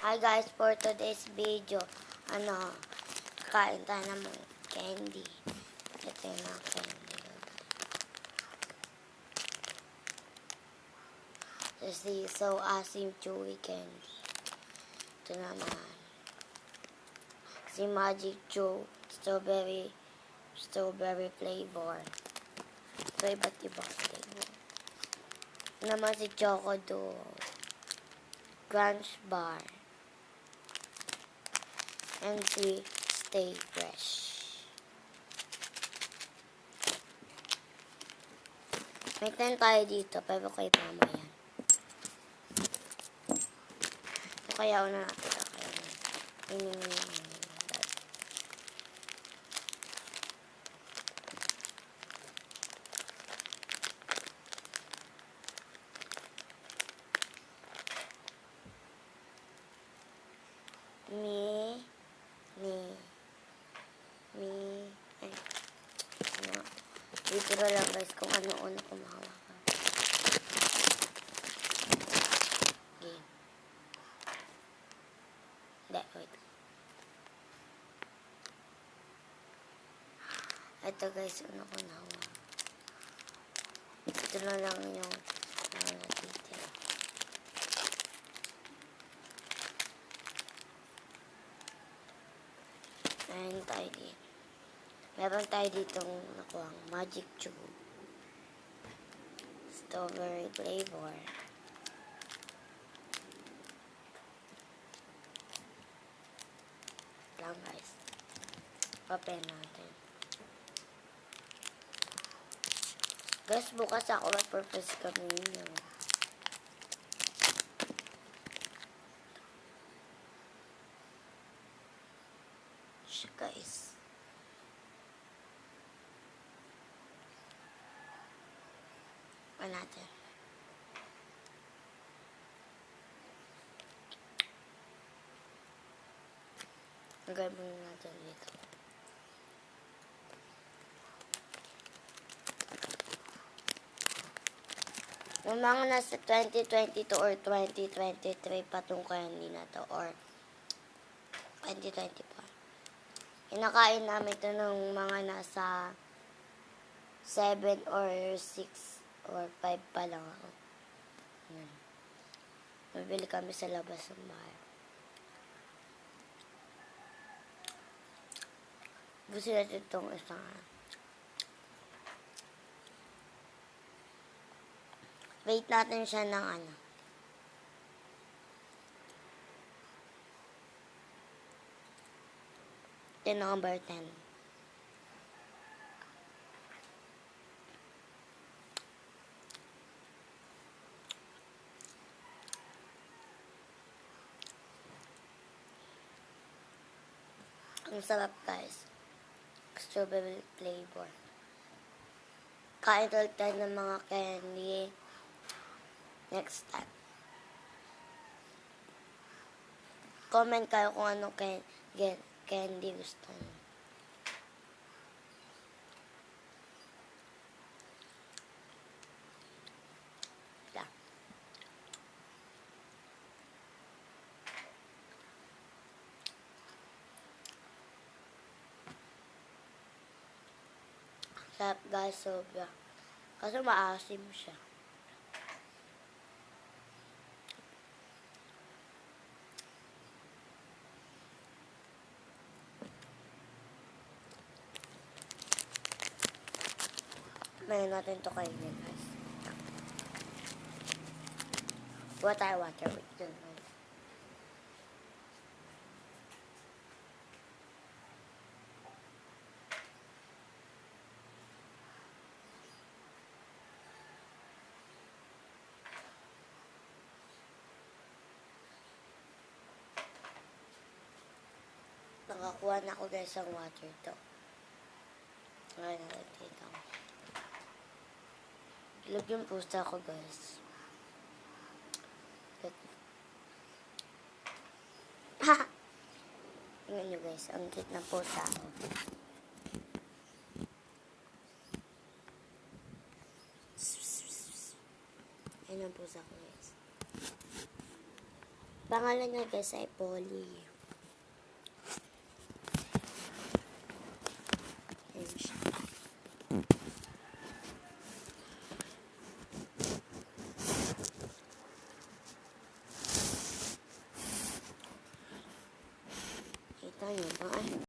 Hi guys, for today's video, kain tayo ng candy. Ito yung mga candy. This is so awesome chewy candy. Ito naman. Si Magic Chew, strawberry flavor. Ito iba't ibang flavor. Ito naman si Choco Dog, Crunch Bar, and si Stay Fresh. May 10 tayo dito, pero kay mama yan. So, kaya una natin kakainin. Dito na lang guys kung ano una kumahawakan. Game. Hindi, wait. Ito guys, una ko nahawakan. Ito na lang yung natitira. Ayan tayo dito. Meron tayo ditong nakuhang Magic Chew, strawberry flavor, lang guys, papel natin. Guys, bukas ako mag-purpose kami nyo. Siya guys. Natin. Ang gagawin natin dito. Yung mga nasa 2022 or 2023 patong candy na to or 2020 pa. Inakain namin ito ng mga nasa 7 or 6 or 5 pa lang ako. Mabili kami sa labas ng bahay. Gusto natin itong isang wait natin siya ng Ito number 10. Ang sarap guys. Strawberry flavor. Kain ulit tayo ng mga candy next time. Comment kayo kung anong candy gusto niyo. Sarap guys, sobra. Kasi maasim siya. Mayroon natin ito kainin guys. Water. Wait dun. Nakakuha na ako guys ng water to. Ngayon dito. Ilog yung pusa ko guys. Tingnan nyo guys, ang cute ng pusa ko. Ayan ang pusa ko guys. Pangalan niya guys ay Polly. Ayan siya. Kita niyo ba?